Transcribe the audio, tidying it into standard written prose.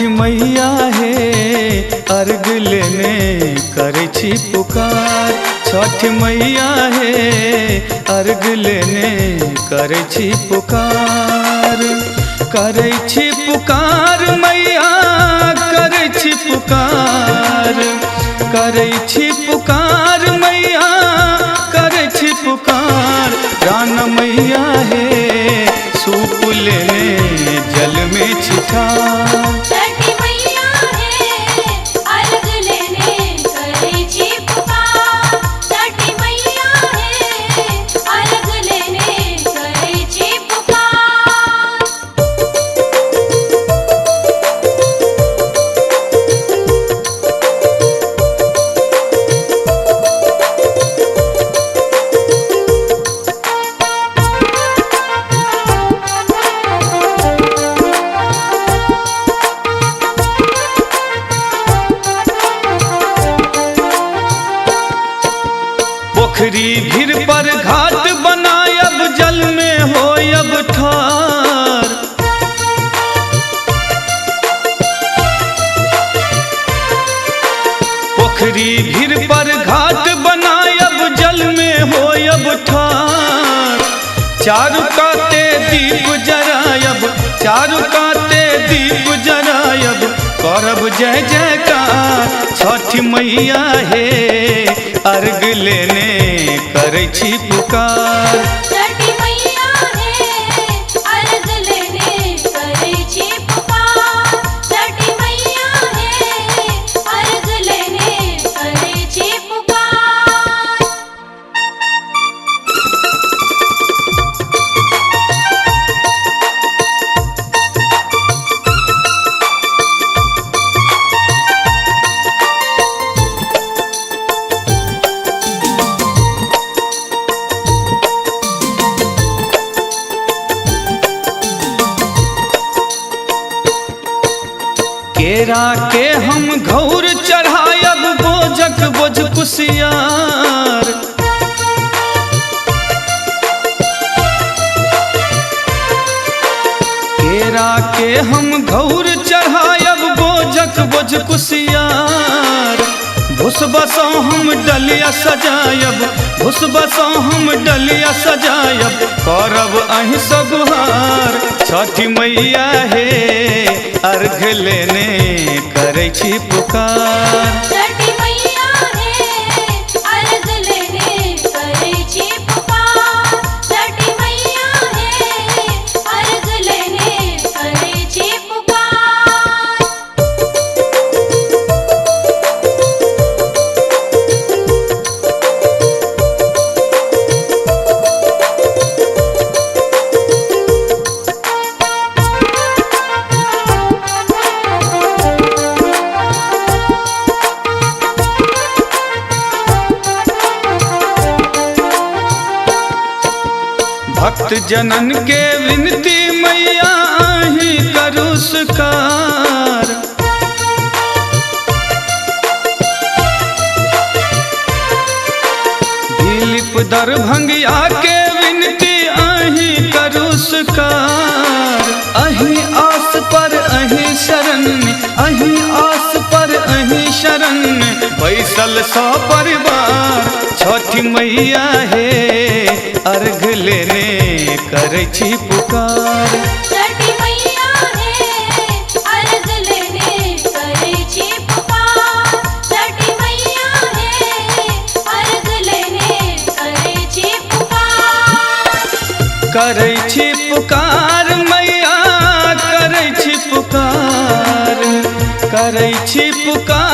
मैया हे अर्घ लेने करै छी पुकार। छठ मैया हे अर्घ लेने करै छी पुकार। करै छी पुकार मैया करै छी पुकार। करै छी पुकार मैया करै छी पुकार। प्राण मैया हे सूप लेने जल में छिठार। छठी मैया है अर्घ लेने करै छी पुकार। छठी मैया है अर्घ लेने करै छी पुकार। पोखरी भीर पर घाट बनायब जल में होयब ठार। पोखरी भीर पर घाट बनायब जल में होयब ठार। चारु काते दीप जरायब चारु काते दीप जरायब करब जय जयकार। छठ मैया हे अर्घ लेने करै छी पुकार। छठी मैया है अर्घ लेने करै छी पुकार। छठी मैया है अर्घ लेने करै छी पुकार। केरा के हम घौर चढ़ायब बोझक बोझ कुसियार। केरा के हम घौर चढ़ायब बोझक बोझ कुसियार। भुसबसो हम डलिया सजायब भुसबसो हम डलिया सजायब करब अहि सँ गुहार। छठ मैया हे अर्घ लेने करै छी पुकार। छठी मैया है अर्घ लेने करै छी पुकार। छठी मैया है अर्घ लेने करै छी पुकार। भक्त जनन के विनती मैया आही करू स्वीकार। दिलीप दरभंगिया के विनती आही करू स्वीकार। अही आस पर अही शरण में अही आस पर अही शरण में बैसल सौ परिवार। छठ मैया हे अर्घ लेने करै छी पुकार। छठी मैया है अर्घ लेने करै छी पुकार। छठी मैया है अर्घ लेने करै छी पुकार। करै छी पुकार मैया करै छी पुकार। करै छी पुकार